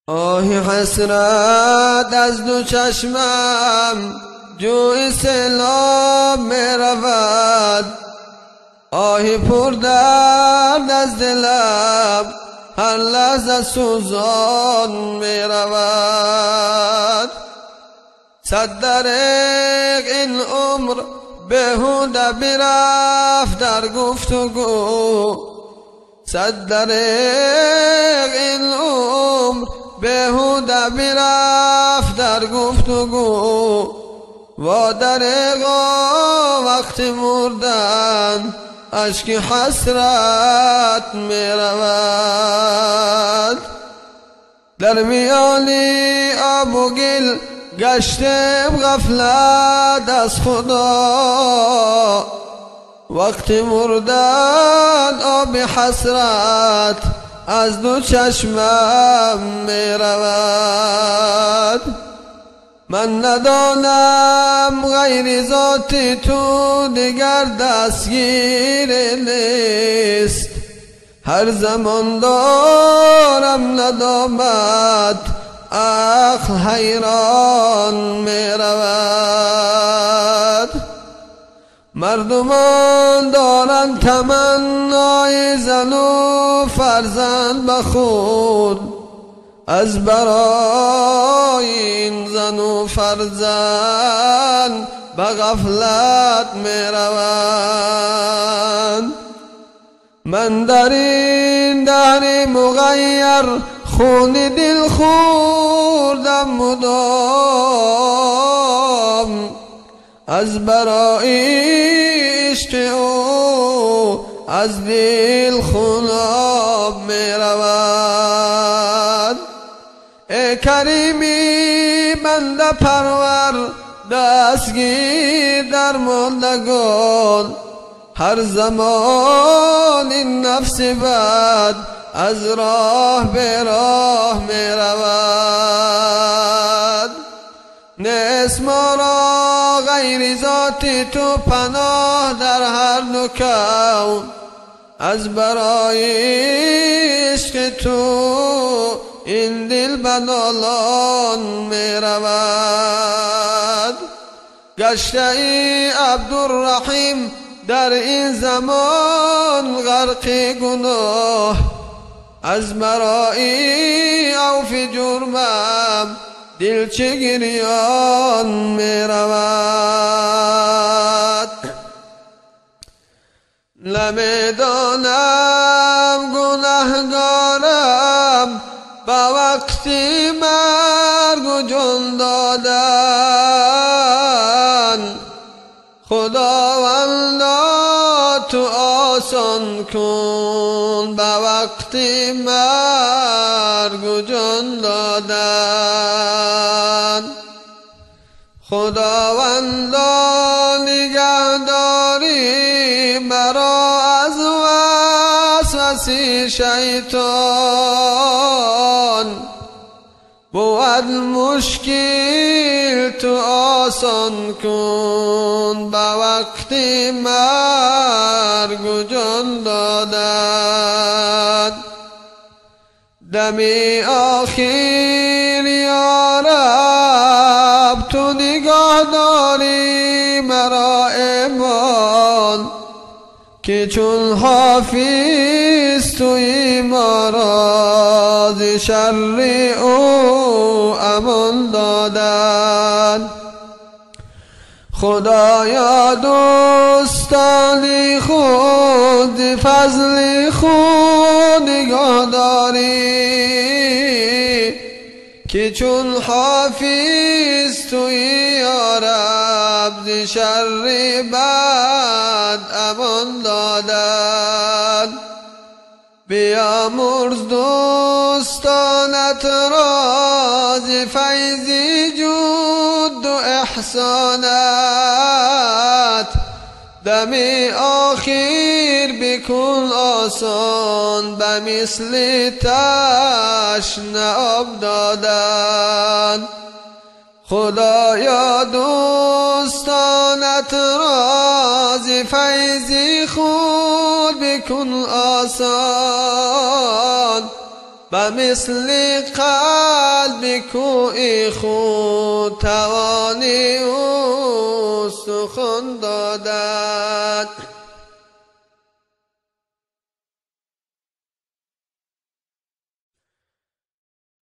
آهی حسرت از دو چشمم جوی سیلاب می رود، آهی پر درد از دلم هر لحظه سوزان می رود. صد دریغ این عمر بهوده برفت در گفتگو، صد دریغ این عمر بهوده برفت در گفتگو. و دریغا وقتی مردن اشک حسرت می رود. در میانی آب و گل گشتم غفلت از خدا، وقتی مردن آب حسرت از دو چشمم می رود. من ندانم غیر ذات تو دیگر دستگیر نیست، هر زمان دارم ندامت عقل حیران می رود. مردمان دارن تمنای زن و فرزند به خود، از برای این زن و فرزند به غفلت می روند. من در این دهر مغیر خون دل خوردم مدام، از برای عشق او از دل خوناب می رود. ای کریمی بنده پرور دستگیر در مردگان، هر زمان این نفس بد از راه به راه می رود. نیست ما را غیر ذات تو پناه در هر دو کون، از برای عشق تو این دل به نالان می رود. گشته ای عبدالرحیم در این زمان غرق گناه، از برای عوف جرمم دل چه گریان می رود. نمیدانم گناهگارم با وقتی مرگ و جان دادن، خداوندا تو آسان کن با وقتی مرگ و جان دادن. خداوندا نگهداری مرا از وسوسه شیطان، بود مشکل تو آسان کن با وقتی مرگ و جان دادن. دمی آخر یا رب تو نگاه داری مرا ایمان، که چون حافظ توی ما را ز شر او امان دادن. خدایا دوستانی خود فضل خود نگاه داری، که چون حافظ توی یا رب ز شر بد امان دادن. بیامرز دوستانت را ز فیض جود و احسانت، دمی آخر بکن آسان به مثل تشنه آب دادن. خدایا دوستانت را ز فیض خود بکن آسان، و مثل قلب کوی خود توانی او سخن دادن.